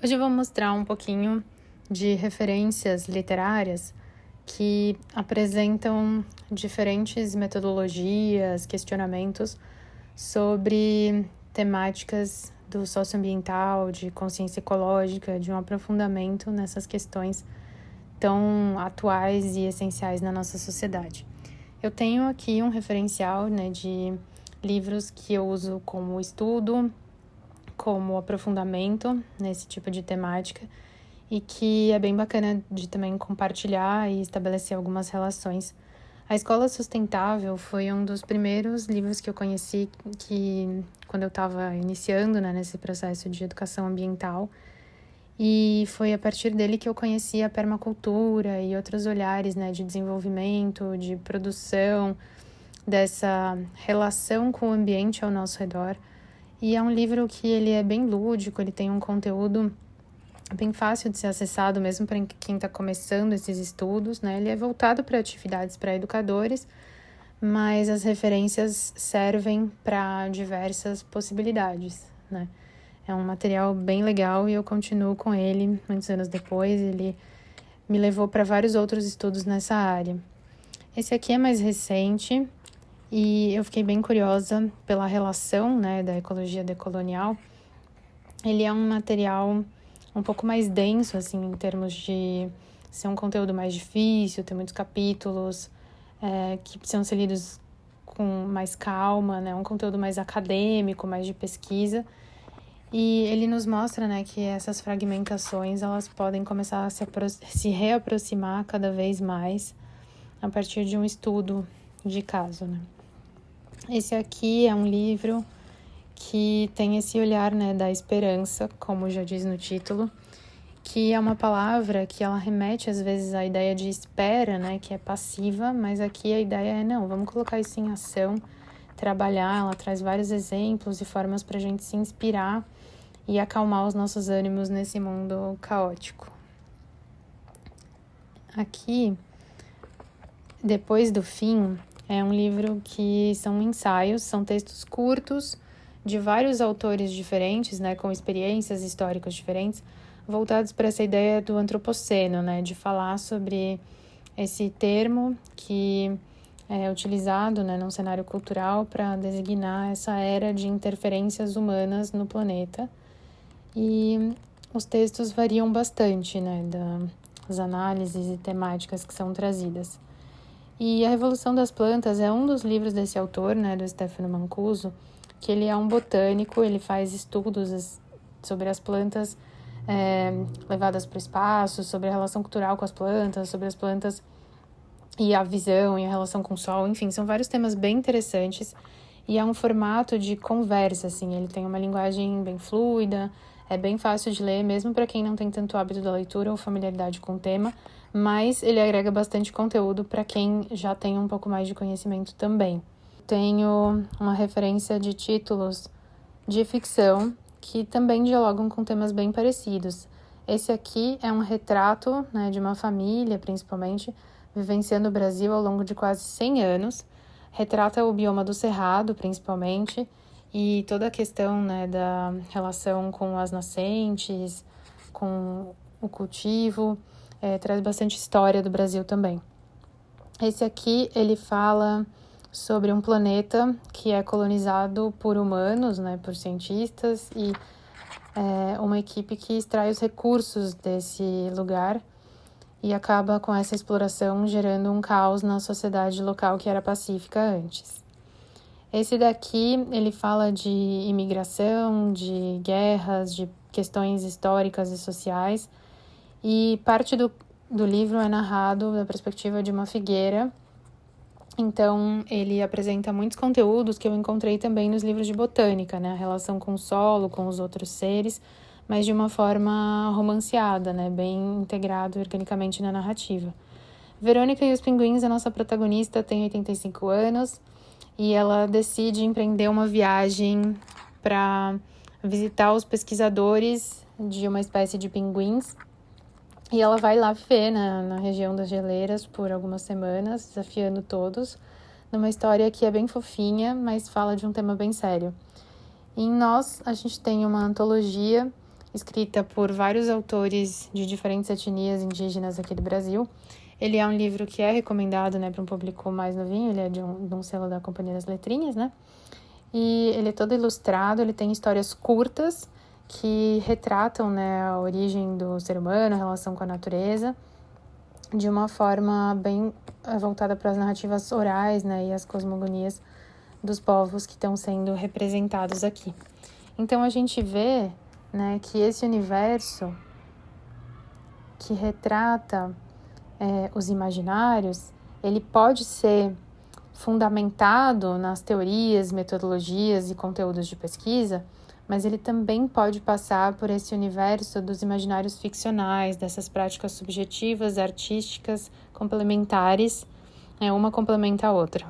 Hoje eu vou mostrar um pouquinho de referências literárias que apresentam diferentes metodologias, questionamentos sobre temáticas do socioambiental, de consciência ecológica, de um aprofundamento nessas questões tão atuais e essenciais na nossa sociedade. Eu tenho aqui um referencial, de livros que eu uso como estudo, como aprofundamento nesse tipo de temática e que é bem bacana de também compartilhar e estabelecer algumas relações. A Escola Sustentável foi um dos primeiros livros que eu conheci quando eu estava iniciando, nesse processo de educação ambiental, e foi a partir dele que eu conheci a permacultura e outros olhares, de desenvolvimento, de produção, dessa relação com o ambiente ao nosso redor. E é um livro que ele é bem lúdico, ele tem um conteúdo bem fácil de ser acessado, mesmo para quem está começando esses estudos, Ele é voltado para atividades para educadores, mas as referências servem para diversas possibilidades, É um material bem legal e eu continuo com ele muitos anos depois. Ele me levou para vários outros estudos nessa área. Esse aqui é mais recente e eu fiquei bem curiosa pela relação, da ecologia decolonial. Ele é um material um pouco mais denso, assim, em termos de ser um conteúdo mais difícil, ter muitos capítulos que precisam ser lidos com mais calma, Um conteúdo mais acadêmico, mais de pesquisa. E ele nos mostra, que essas fragmentações, elas podem começar a se reaproximar cada vez mais a partir de um estudo de caso, Esse aqui é um livro que tem esse olhar, da esperança, como já diz no título, que é uma palavra que ela remete às vezes à ideia de espera, que é passiva, mas aqui a ideia é não, vamos colocar isso em ação, trabalhar. Ela traz vários exemplos e formas para a gente se inspirar e acalmar os nossos ânimos nesse mundo caótico. Aqui, Depois do Fim, é um livro que são ensaios, são textos curtos de vários autores diferentes, com experiências históricas diferentes, voltados para essa ideia do antropoceno, de falar sobre esse termo que é utilizado, num cenário cultural para designar essa era de interferências humanas no planeta. E os textos variam bastante, das análises e temáticas que são trazidas. E A Revolução das Plantas é um dos livros desse autor, do Stefano Mancuso, que ele é um botânico, ele faz estudos sobre as plantas levadas para o espaço, sobre a relação cultural com as plantas, sobre as plantas e a visão e a relação com o sol, enfim, são vários temas bem interessantes e é um formato de conversa, assim, ele tem uma linguagem bem fluida, é bem fácil de ler, mesmo para quem não tem tanto hábito da leitura ou familiaridade com o tema, mas ele agrega bastante conteúdo para quem já tem um pouco mais de conhecimento também. Tenho uma referência de títulos de ficção que também dialogam com temas bem parecidos. Esse aqui é um retrato, de uma família, principalmente, vivenciando o Brasil ao longo de quase 100 anos. Retrata o bioma do Cerrado, principalmente, e toda a questão, da relação com as nascentes, com o cultivo, traz bastante história do Brasil também. Esse aqui, ele fala sobre um planeta que é colonizado por humanos, por cientistas, e uma equipe que extrai os recursos desse lugar e acaba com essa exploração gerando um caos na sociedade local que era pacífica antes. Esse daqui, ele fala de imigração, de guerras, de questões históricas e sociais, e parte do livro é narrado da perspectiva de uma figueira. Então, ele apresenta muitos conteúdos que eu encontrei também nos livros de botânica, a relação com o solo, com os outros seres, mas de uma forma romanceada, bem integrado organicamente na narrativa. Verônica e os Pinguins, a nossa protagonista, tem 85 anos e ela decide empreender uma viagem para visitar os pesquisadores de uma espécie de pinguins. E ela vai lá viver na região das geleiras por algumas semanas, desafiando todos, numa história que é bem fofinha, mas fala de um tema bem sério. E em Nós, a gente tem uma antologia escrita por vários autores de diferentes etnias indígenas aqui do Brasil. Ele é um livro que é recomendado, né, para um público mais novinho, ele é de um selo da Companhia das Letrinhas, né? E ele é todo ilustrado, ele tem histórias curtas que retratam, né, a origem do ser humano, a relação com a natureza, de uma forma bem voltada para as narrativas orais, né, e as cosmogonias dos povos que estão sendo representados aqui. Então a gente vê, né, que esse universo que retrata os imaginários, ele pode ser fundamentado nas teorias, metodologias e conteúdos de pesquisa, mas ele também pode passar por esse universo dos imaginários ficcionais, dessas práticas subjetivas, artísticas, complementares, uma complementa a outra.